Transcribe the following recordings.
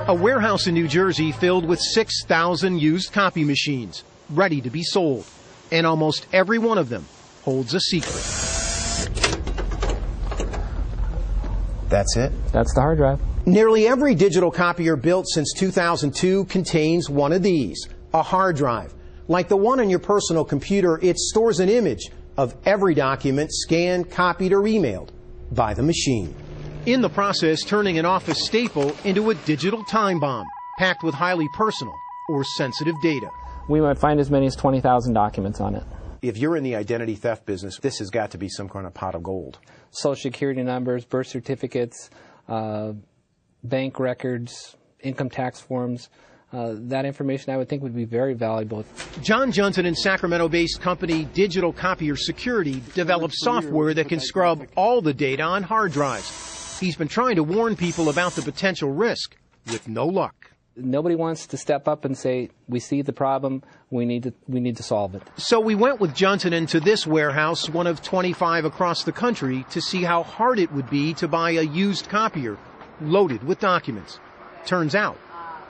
A warehouse in New Jersey filled with 6,000 used copy machines, ready to be sold. And almost every one of them holds a secret. That's it? That's the hard drive. Nearly every digital copier built since 2002 contains one of these, a hard drive. Like the one on your personal computer, it stores an image of every document scanned, copied, or emailed by the machine. In the process, turning an office staple into a digital time bomb, packed with highly personal or sensitive data. We might find as many as 20,000 documents on it. If you're in the identity theft business, this has got to be some kind of pot of gold. Social security numbers, birth certificates, bank records, income tax forms. That information, I would think, would be very valuable. John Johnson and Sacramento-based company Digital Copier Security develops software that can scrub all the data on hard drives. He's been trying to warn people about the potential risk, with no luck. Nobody wants to step up and say, we see the problem, we need to solve it. So we went with Johnson into this warehouse, one of 25 across the country, to see how hard it would be to buy a used copier loaded with documents. Turns out,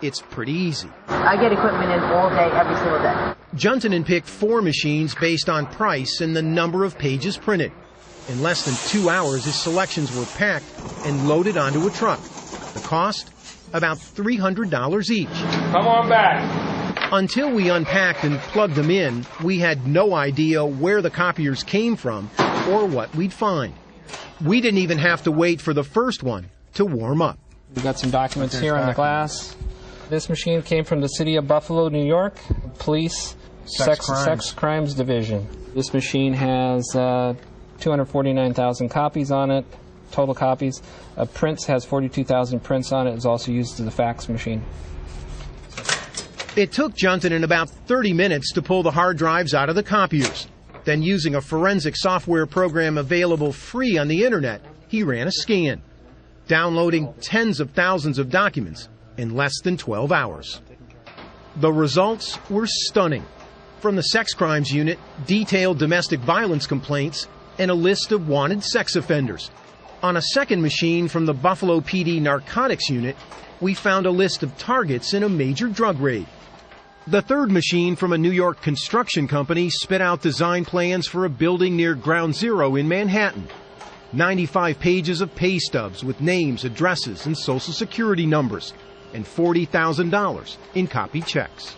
it's pretty easy. I get equipment in all day, every single day. Johnson picked 4 machines based on price and the number of pages printed. In less than 2 hours, his selections were packed and loaded onto a truck. The cost? About $300 each. Come on back. Until we unpacked and plugged them in, we had no idea where the copiers came from or what we'd find. We didn't even have to wait for the first one to warm up. We've got some documents here on the glass. This machine came from the city of Buffalo, New York, Police Sex Crimes Division. This machine has 249,000 copies on it, total copies. Prints has 42,000 prints on it. It's also used as a fax machine. It took Johnson about 30 minutes to pull the hard drives out of the copiers. Then, using a forensic software program available free on the internet, he ran a scan, downloading tens of thousands of documents in less than 12 hours. The results were stunning. From the sex crimes unit, detailed domestic violence complaints, and a list of wanted sex offenders. On a second machine from the Buffalo PD narcotics unit, we found a list of targets in a major drug raid. The third machine from a New York construction company spit out design plans for a building near Ground Zero in Manhattan. 95 pages of pay stubs with names, addresses, and social security numbers, and $40,000 in copied checks.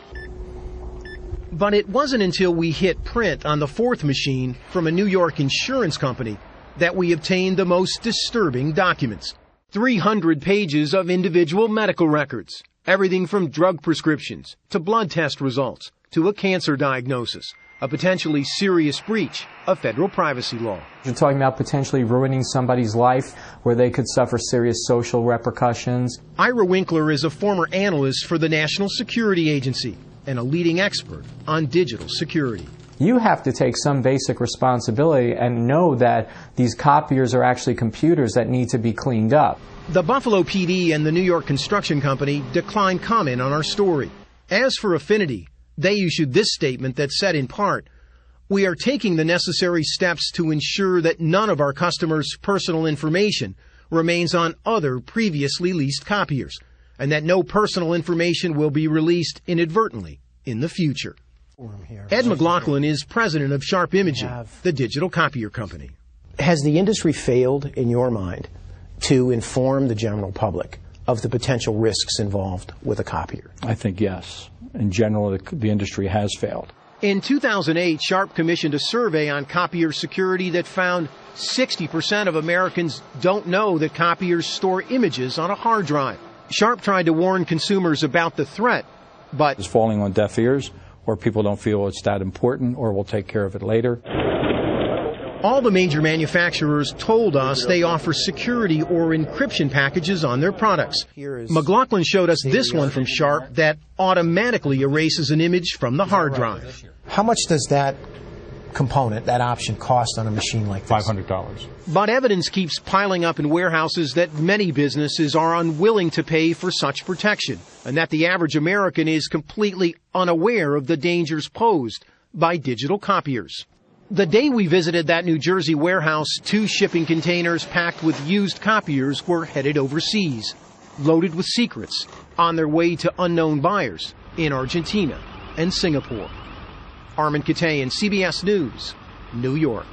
But it wasn't until we hit print on the fourth machine from a New York insurance company that we obtained the most disturbing documents. 300 pages of individual medical records, everything from drug prescriptions to blood test results to a cancer diagnosis, a potentially serious breach of federal privacy law. You're talking about potentially ruining somebody's life where they could suffer serious social repercussions. Ira Winkler is a former analyst for the National Security Agency and a leading expert on digital security. You have to take some basic responsibility and know that these copiers are actually computers that need to be cleaned up. The Buffalo PD and the New York Construction Company declined comment on our story. As for Affinity, they issued this statement that said in part, "We are taking the necessary steps to ensure that none of our customers' personal information remains on other previously leased copiers, and that no personal information will be released inadvertently in the future." Ed McLaughlin is president of Sharp Imaging, the digital copier company. Has the industry failed, in your mind, to inform the general public of the potential risks involved with a copier? I think yes. In general, the industry has failed. In 2008, Sharp commissioned a survey on copier security that found 60% of Americans don't know that copiers store images on a hard drive. Sharp tried to warn consumers about the threat, but It's falling on deaf ears, or people don't feel it's that important, or we'll take care of it later. all the major manufacturers told us they offer security or encryption packages on their products. McLaughlin showed us this one from Sharp that automatically erases an image from the hard drive. How much does that component, that option, cost on a machine like this? $500. But evidence keeps piling up in warehouses that many businesses are unwilling to pay for such protection, and that the average American is completely unaware of the dangers posed by digital copiers. The day we visited that New Jersey warehouse, 2 shipping containers packed with used copiers were headed overseas, loaded with secrets on their way to unknown buyers in Argentina and Singapore. Armin Katayan, CBS News, New York.